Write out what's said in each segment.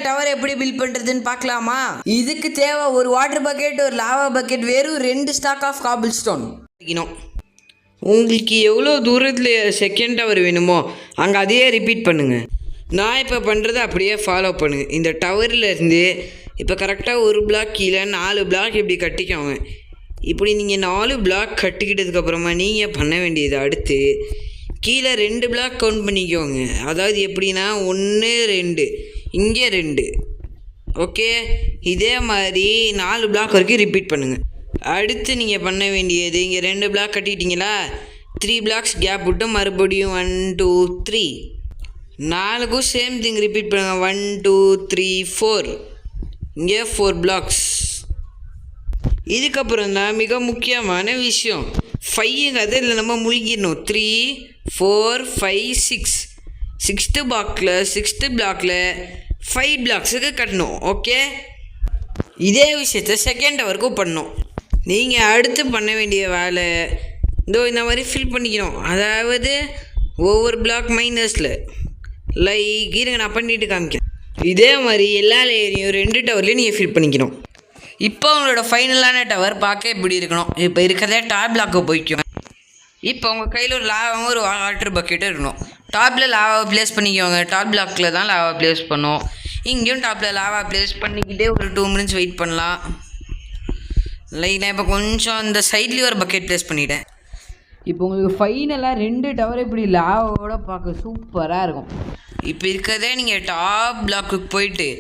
Tower எப்படி build பண்ணுறதுன்னு பார்க்கலாமா? இதுக்கு தேவை ஒரு வாட்டர் பக்கெட், ஒரு லாவா பக்கெட், வெறும் 2 ஸ்டாக் ஆஃப் காபிள் ஸ்டோன். உங்களுக்கு எவ்வளோ தூரத்தில் செகண்ட் டவர் வேணுமோ அங்கே அதையே ரிப்பீட் பண்ணுங்கள். நான் இப்போ பண்ணுறதை அப்படியே ஃபாலோ பண்ணுங்கள். இந்த டவர்லேருந்து இப்போ கரெக்டாக ஒரு பிளாக் கீழே 4 பிளாக் இப்படி கட்டிக்கோங்க. இப்படி நீங்கள் 4 பிளாக் கட்டிக்கிட்டதுக்கப்புறமா நீங்கள் பண்ண வேண்டியது அடுத்து கீழே 2 பிளாக் கவுண்ட் பண்ணிக்கோங்க. அதாவது எப்படின்னா 1 2 இங்கே 2. ஓகே, இதே மாதிரி 4 பிளாக் வரைக்கும் ரிப்பீட் பண்ணுங்கள். அடுத்து நீங்கள் பண்ண வேண்டியது இங்கே 2 பிளாக் கட்டிட்டீங்களா, 3 பிளாக்ஸ் கேப் விட்டு மறுபடியும் 1 2 3 4க்கும் சேம் திங் ரிப்பீட் பண்ணுங்கள். 1 2 3 4 இங்கே 4 பிளாக்ஸ். இதுக்கப்புறம் தான் மிக முக்கியமான விஷயம் 5ங்கிறது இதில் நம்ம முழுகிடணும். 3 4 5 6 6th பிளாக்கில் 5 பிளாக்ஸுக்கு கட்டணும். ஓகே, இதே விஷயத்த செகண்ட் டவருக்கும் பண்ணணும். நீங்கள் அடுத்து பண்ண வேண்டிய வேலை இந்த மாதிரி ஃபில் பண்ணிக்கணும். அதாவது ஒவ்வொரு பிளாக் மைனஸில் லைக் இருங்க நான் பண்ணிட்டு காமிக்கிறேன். இதே மாதிரி எல்லா லேயரையும் 2 டவர்லேயும் நீங்கள் ஃபில் பண்ணிக்கணும். இப்போ உங்களோட ஃபைனலான டவர் பார்க்க இப்படி இருக்கணும். இப்போ இருக்கிறதே டாப் பிளாக்கு போய்க்கும். இப்போ உங்கள் கையில் ஒரு லாவாவும் ஒரு வாட்டர் பக்கெட்டும் இருக்கணும். டாப்பில் லாவாவை ப்ளேஸ் பண்ணிக்கோங்க. டாப் பிளாக்கில் தான் லாவா ப்ளேஸ் பண்ணோம். இங்கேயும் டாப்பில் லாவா ப்ளேஸ் பண்ணிக்கிட்டே ஒரு 2 மினிட்ஸ் வெயிட் பண்ணலாம். லைக் நான் இப்போ கொஞ்சம் இந்த சைட்லேயும் ஒரு பக்கெட் ப்ளேஸ் பண்ணிவிட்டேன். இப்போ உங்களுக்கு ஃபைனலாக 2 டவர் இப்படி லாவோட பார்க்க சூப்பராக இருக்கும். இப்போ இருக்கிறதே நீங்கள் டாப் பிளாக்குக்கு போயிட்டு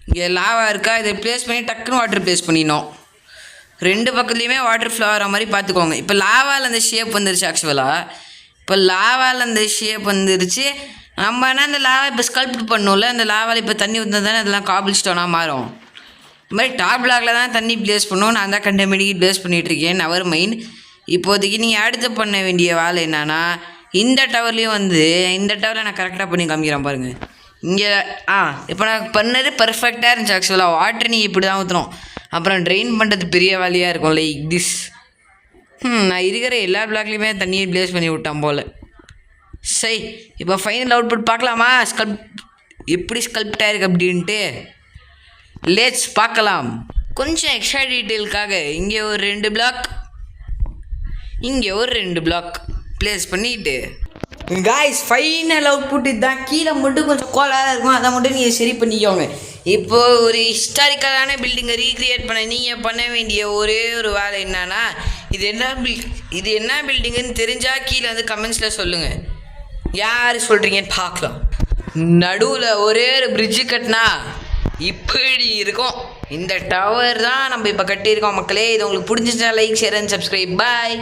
இங்கே லாவா இருக்கா இதை ப்ளேஸ் பண்ணி டக்குன்னு வாட்டர் ப்ளேஸ் பண்ணிடணும். 2 பக்கத்துலேயுமே வாட்டர் ஃப்ளோ ஆகிற மாதிரி பார்த்துக்கோங்க. இப்போ லாவாவில் அந்த ஷேப் வந்துருச்சு. ஆக்சுவலாக இப்போ லாவாவில் அந்த ஷேப் வந்துருச்சு. நம்ம என்ன அந்த லாவா இப்போ ஸ்கல்ப்ட் பண்ணோம்ல, அந்த லாவாவில் இப்போ தண்ணி ஊற்றினா தானே அதெல்லாம் காபிள் ஸ்டோனாக மாறும். இந்த மாதிரி டாப் பிளாக்கில் தான் தண்ணி ப்ளேஸ் பண்ணோம். நான் தான் கண்டமெடிக்கு ப்ளேஸ் பண்ணிகிட்ருக்கேன். நவர் மைண்ட். இப்போதைக்கு நீங்கள் அடுத்து பண்ண வேண்டிய வேலை என்னன்னா இந்த டவர்லேயும் இந்த டவரில் நான் கரெக்டாக பண்ணி காமிக்கிறேன் பாருங்கள். இங்கே இப்போ நான் பண்ணது பர்ஃபெக்டாக இருந்துச்சு. ஆக்சுவலாக வாட்டர் நீங்கள் இப்படி தான் ஊற்றணும். அப்புறம் ட்ரெயின் பண்ணுறது பெரிய வேலையாக இருக்கும். Like this. நான் இருக்கிற எல்லா பிளாக்லேயுமே தண்ணியை ப்ளேஸ் பண்ணி விட்டேன் போல். சரி, இப்போ ஃபைனல் அவுட்புட் பார்க்கலாமா? எப்படி ஸ்கல்ப்டாக இருக்குது அப்படின்ட்டு லேட்ஸ் பார்க்கலாம். கொஞ்சம் எக்ஸ்ட்ரா டீட்டெயிலுக்காக இங்கே ஒரு 2 பிளாக், இங்கே ஒரு 2 பிளாக் ப்ளேஸ் பண்ணிட்டு காய்ஸ் ஃபைனல் அவுட்புட் இதுதான். கீழே மட்டும் கொஞ்சம் கோலாக இருக்கும், அதை மட்டும் நீங்கள் சரி பண்ணிக்கோங்க. இப்போது ஒரு ஹிஸ்டாரிக்கலான பில்டிங்கை ரீக்ரியேட் பண்ண நீங்கள் பண்ண வேண்டிய ஒரே ஒரு வேலை என்னன்னா இது என்ன பில்டிங்குன்னு தெரிஞ்சால் கீழே வந்து கமெண்ட்ஸில் சொல்லுங்கள். யார் சொல்கிறீங்கன்னு பார்க்கலாம். நடுவில் ஒரே ஒரு பிரிட்ஜு கட்டினா இப்படி இருக்கும். இந்த டவர் தான் நம்ம இப்போ கட்டியிருக்கோம் மக்களே. இது உங்களுக்கு பிடிச்சிச்சா like share and subscribe. Bye.